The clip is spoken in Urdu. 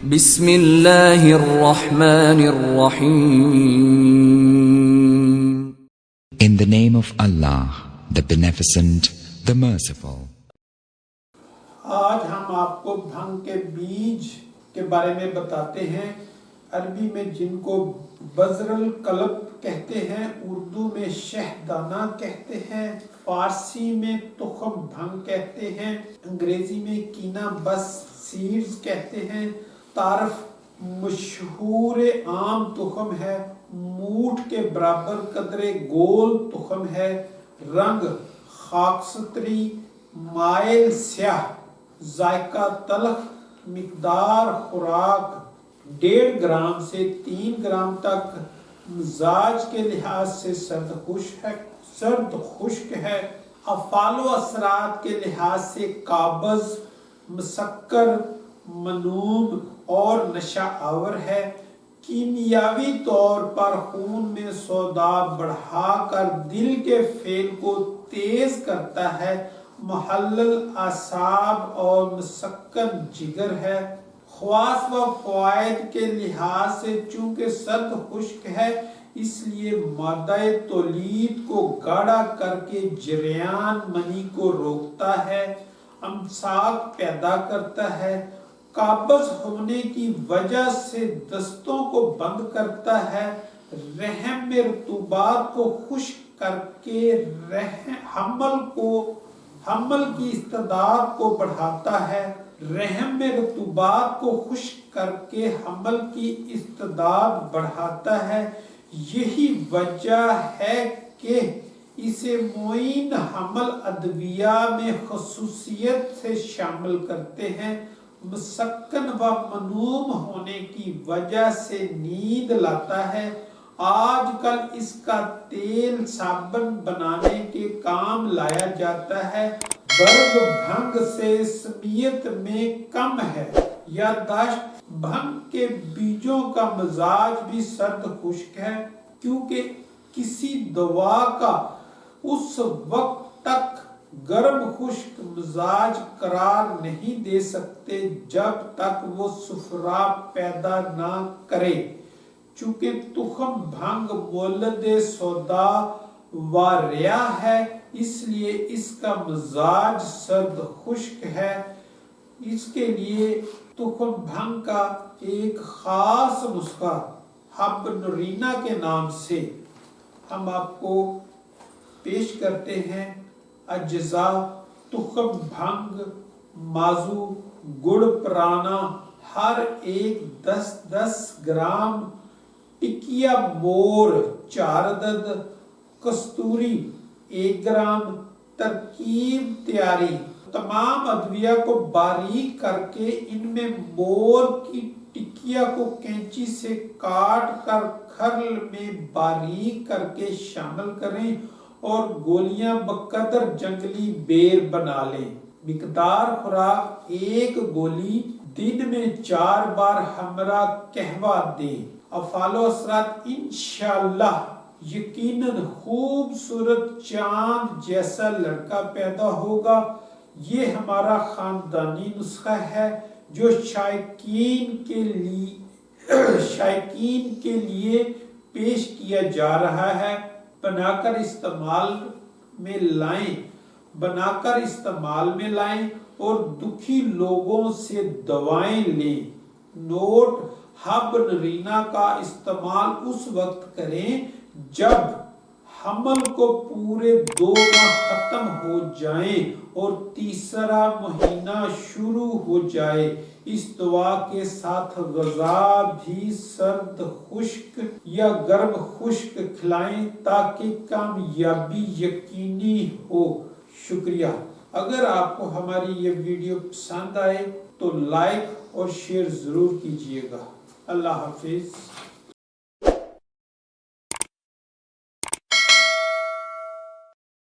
بسم اللہ الرحمن الرحیم. In the name of Allah, the Beneficent, the Merciful. آج ہم آپ کو بھنگ کے بیج کے بارے میں بتاتے ہیں. عربی میں جن کو بذر القلب کہتے ہیں، اردو میں شہدانہ کہتے ہیں، فارسی میں تخم بھنگ کہتے ہیں، انگریزی میں کینا بس سیڈز کہتے ہیں. تعارف: مشہور عام تخم ہے، مونٹ کے برابر قدرے گول تخم ہے، رنگ خاکستری، مائل سیاہ، ذائقہ تلخ، مقدار خوراک 1.5 گرام سے 3 گرام تک، مزاج کے لحاظ سے سرد خشک ہے، افعال و اثرات کے لحاظ سے قابض، مسکر، منوم اور نشہ آور ہے. کیمیاوی طور پر خون میں سودا بڑھا کر دل کے فعل کو تیز کرتا ہے، محلل اعصاب اور مسکن جگر ہے. خواص و فوائد کے لحاظ سے چونکہ سرد خشک ہے، اس لیے مادہ تولید کو گاڑھا کر کے جریان منی کو روکتا ہے، امساک پیدا کرتا ہے، قابض ہونے کی وجہ سے دستوں کو بند کرتا ہے، رحم میں رطوبات کو خشک کر کے حمل کی استعداد کو بڑھاتا ہے، رحم میں رطوبات کو خشک کر کے حمل کی استعداد بڑھاتا ہے. یہی وجہ ہے کہ اسے معین حمل ادویہ میں خصوصیت سے شامل کرتے ہیں. مسکن و منوم ہونے کی وجہ سے نیند لاتا ہے. آج کل اس کا تیل صابن بنانے کے کام لایا جاتا ہے. برگ بھنگ سے سمیت میں کم ہے. یادداشت: بھنگ کے بیجوں کا مزاج بھی سرد خشک ہے، کیونکہ کسی دوا کا اس وقت تک گرم خشک مزاج قرار نہیں دے سکتے جب تک وہ صفرا پیدا نہ کرے. چونکہ تخم بھنگ مولد سودا و ریا ہے، اس لیے اس کا مزاج سرد خشک ہے. اس کے لیے تخم بھنگ کا ایک خاص نسخہ حب نورینا کے نام سے ہم آپ کو پیش کرتے ہیں. اجزاء: تخم بھنگ، مازو، گڑ پرانا ہر ایک 10 گرام، ٹکیا مور 4 عدد، کستوری 1 گرام. ترکیب تیاری: تمام ادویہ کو باریک کر کے ان میں مور کی ٹکیا کو کینچی سے کاٹ کر کھرل میں باریک کر کے شامل کریں اور گولیاں بقدر جنگلی بیر بنا لیں. مقدار خوراک: 1 گولی دن میں 4 بار ہمراہ قہوہ دیں. افعال و اثرات: انشاءاللہ یقیناً خوبصورت چاند جیسا لڑکا پیدا ہوگا. یہ ہمارا خاندانی نسخہ ہے جو شائقین کے لیے پیش کیا جا رہا ہے. بنا کر استعمال میں لائیں اور دکھی لوگوں سے دوائیں لیں. نوٹ: حب نورینا کا استعمال اس وقت کریں جب حمل کو پورے 2 ماہ ختم ہو جائیں اور تیسرا مہینہ شروع ہو جائے. اس دوا کے ساتھ غذا بھی سرد خشک یا گرم خشک کھلائیں تاکہ کامیابی یقینی ہو. شکریہ. اگر آپ کو ہماری یہ ویڈیو پسند آئے تو لائک اور شیئر ضرور کیجیے گا. اللہ حافظ.